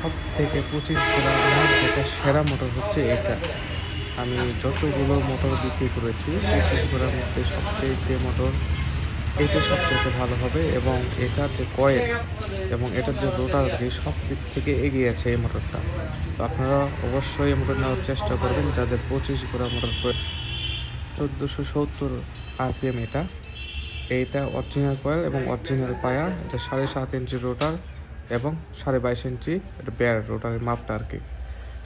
সব থেকে 25 ঘোড়া আমার যেটা সেরা মোটর হচ্ছে এটা। আমি যতগুলো মোটর বিক্রি করেছি 25 ঘোড়ার মধ্যে সবচেয়ে মোটর এইটা সবচেয়ে ভালো হবে, এবং এটার যে কয়েল এবং এটার যে রোটার সব দিক থেকে এগিয়ে আছে এই মোটরটা। তো আপনারা অবশ্যই এই মোটর নেওয়ার চেষ্টা করবেন যাদের 25 ঘোড়া মোটর প্রয়োজন। 1470 RPM এইটা অরিজিনাল কয়েল এবং অরিজিনাল পায়া। এটা 7.5 ইঞ্চি রোটার এবং 22.5 ইঞ্চি এটা বেয়ার রোটারের মাপটা আর কি।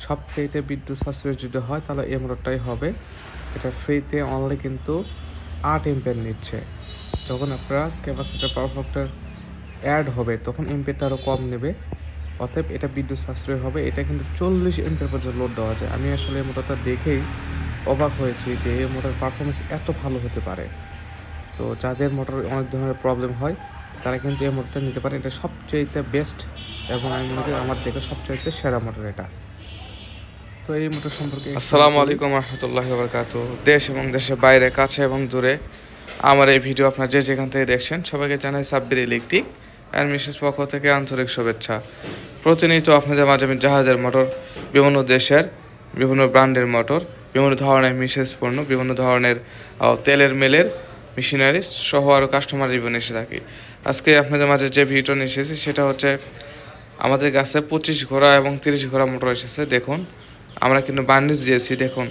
সবচেয়ে বিদ্যুৎ সাশ্রয় যদি হয় তাহলে এই মোটরটাই হবে। এটা ফ্রিতে অনলি কিন্তু 8 এম্পিয়ার নিচ্ছে। যখন আপনারা ক্যাপাসিটার পাওয়ার ফ্যাক্টর অ্যাড হবে তখন এম্পিয়ারটা আরও কম নেবে, অতএব এটা বিদ্যুৎ সাশ্রয় হবে। এটা কিন্তু 40 এম্পিয়ার পর্যন্ত লোড দেওয়া যায়। আমি আসলে এই মোটরটা দেখেই অবাক হয়েছি যে এই মোটর পারফরমেন্স এত ভালো হতে পারে। তো যাদের মোটর অনেক ধরনের প্রবলেম হয় তারা কিন্তু এই মোটরটা নিতে পারে। এটা সবচেয়ে বেস্ট এবং আমি মনে করি আমার দেখে সবচেয়ে সেরা মোটর এটা। তো এই মোটর সম্পর্কে আসসালামু আলাইকুম রহমতুল্লাহি ওয়া বারাকাতুহু। দেশ এবং দেশের বাইরে, কাছে এবং দূরে আমার এই ভিডিও আপনারা যে যেখান থেকে দেখছেন সবাইকে জানাই সাব্বির ইলেকট্রিক অ্যান্ড মিশেস পক্ষ থেকে আন্তরিক শুভেচ্ছা। প্রতিনিয়ত আপনাদের মাঝে আমি জাহাজের মোটর, বিভিন্ন দেশের বিভিন্ন ব্র্যান্ডের মোটর, বিভিন্ন ধরনের মিশেস পণ্য, বিভিন্ন ধরনের তেলের মেলের মেশিনারিজ সহ আরও কাস্টমার রিভিউ এসে থাকি। আজকে আপনাদের মাঝে যে ভিডিওটা নিয়ে এসেছি সেটা হচ্ছে আমাদের কাছে 25 ঘোড়া এবং 30 ঘোড়া মোটর এসেছে। দেখুন আমরা কিন্তু বার্নিশ দিয়েছি, দেখুন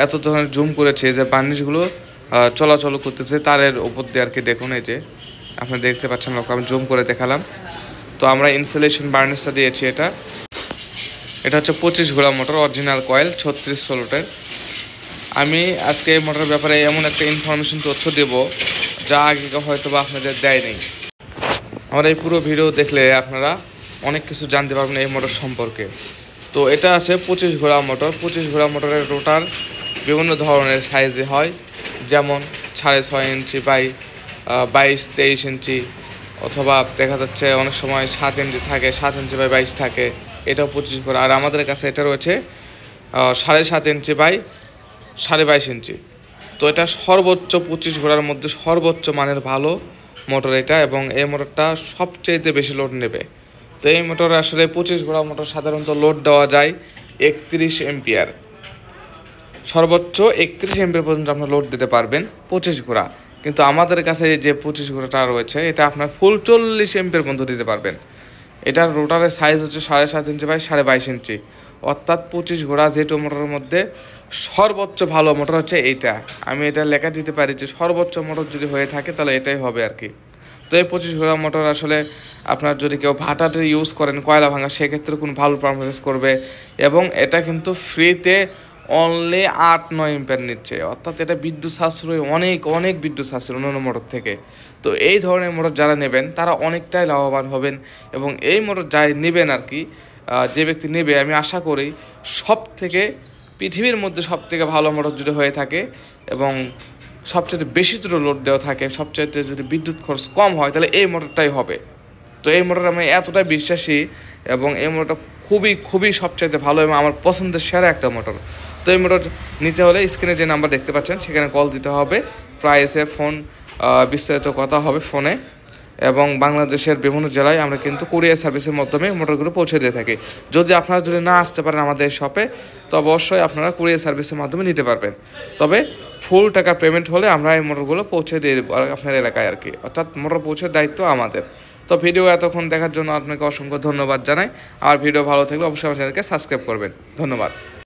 এত ধরনের জুম করেছে যে বার্নিশগুলো চলাচল করতেছে তারের উপর দিয়ে আর কি। দেখুন এই যে আপনি দেখতে পাচ্ছেন, আমি জুম করে দেখালাম। তো আমরা ইনসুলেশন বার্নিশটা দিয়েছি। এটা হচ্ছে 25 ঘোড়া মোটর, অরিজিনাল কয়েল 36 ভোল্টের। আমি আজকে এই মোটরের ব্যাপারে এমন একটা ইনফরমেশন তথ্য দেব যা আগে হয়তো বা আপনাদের দেয় নেই। আমার এই পুরো ভিডিও দেখলে আপনারা অনেক কিছু জানতে পারবেন এই মোটর সম্পর্কে। তো এটা আছে 25 ঘোড়া মোটর। 25 ঘোড়া মোটরের রোটার বিভিন্ন ধরনের সাইজে হয়, যেমন 6.5 ইঞ্চি বাই 22-23 ইঞ্চি, অথবা দেখা যাচ্ছে অনেক সময় 7 ইঞ্চি থাকে, 7 ইঞ্চি বাই 22 থাকে। এটাও 25 ঘোড়া। আর আমাদের কাছে এটা রয়েছে 7.5 ইঞ্চি বাই 22.5 ইঞ্চি। তো এটা সর্বোচ্চ 25 ঘোড়ার মধ্যে সর্বোচ্চ মানের ভালো মোটর এটা, এবং এই মোটরটা সবচেয়ে বেশি লোড নেবে। তো এই মোটর আসলে 25 ঘোড়া মোটর সাধারণত লোড দেওয়া যায় 31 এম্পিয়ার, সর্বোচ্চ 31 এম্পিয়ার পর্যন্ত আপনার লোড দিতে পারবেন 25 ঘোড়া। কিন্তু আমাদের কাছে যে 25 ঘোড়াটা রয়েছে এটা আপনার ফুল 40 এম্পিয়ার পর্যন্ত দিতে পারবেন। এটার রোটারের সাইজ হচ্ছে 7.5 ইঞ্চি বাই 22.5 ইঞ্চি, অর্থাৎ 25 ঘোড়া যেটো মোটরের মধ্যে সর্বোচ্চ ভালো মোটর হচ্ছে এইটা। আমি এটা লেখা দিতে পারি যে সর্বোচ্চ মোটর যদি হয়ে থাকে তাহলে এটাই হবে আর কি। তো এই 25 ঘোড়া মোটর আসলে আপনার যদি কেউ ভাটাতে ইউজ করেন কয়লা ভাঙা, সেক্ষেত্রে কোনো ভালো পারফরমেন্স করবে। এবং এটা কিন্তু ফ্রিতে অনলি 8-9 এম্পিয়ার নিচ্ছে, অর্থাৎ এটা বিদ্যুৎ সাশ্রয় অনেক অনেক বিদ্যুৎ সাশ্রয় অন্যান্য মোটর থেকে। তো এই ধরনের মোটর যারা নেবেন তারা অনেকটাই লাভবান হবেন। এবং এই মোটর যাই নেবেন আর কি, যে ব্যক্তি নেবে আমি আশা করি সব থেকে পৃথিবীর মধ্যে সব থেকে ভালো মোটর যদি হয়ে থাকে এবং সবচেয়ে বেশি দূরে লোড দেওয়া থাকে, সবচাইতে যদি বিদ্যুৎ খরচ কম হয় তাহলে এই মোটরটাই হবে। তো এই মোটর আমি এতটাই বিশ্বাসী এবং এই মোটরটা খুবই খুবই সবচাইতে ভালো এবং আমার পছন্দের সেরা একটা মোটর। তো এই মোটর নিতে হলে স্ক্রিনে যে নাম্বার দেখতে পাচ্ছেন সেখানে কল দিতে হবে, প্রাইসে ফোন বিস্তারিত কথা হবে ফোনে। এবং বাংলাদেশের বিভিন্ন জেলায় আমরা কিন্তু কুরিয়ার সার্ভিসের মাধ্যমে মোটরগুলো পৌঁছে দিয়ে থাকি। যদি আপনারা যদি না আসতে পারেন আমাদের শপে তো অবশ্যই আপনারা কুরিয়ার সার্ভিসের মাধ্যমে নিতে পারবেন। তবে ফুল টাকা পেমেন্ট হলে আমরা এই মোটরগুলো পৌঁছে দিয়ে দেবো আপনার এলাকায় আর কি, অর্থাৎ মোটর পৌঁছার দায়িত্ব আমাদের। তো ভিডিও এতক্ষণ দেখার জন্য আপনাকে অসংখ্য ধন্যবাদ জানাই। আর ভিডিও ভালো থাকলে অবশ্যই আমার চ্যানেলকে সাবস্ক্রাইব করবেন। ধন্যবাদ।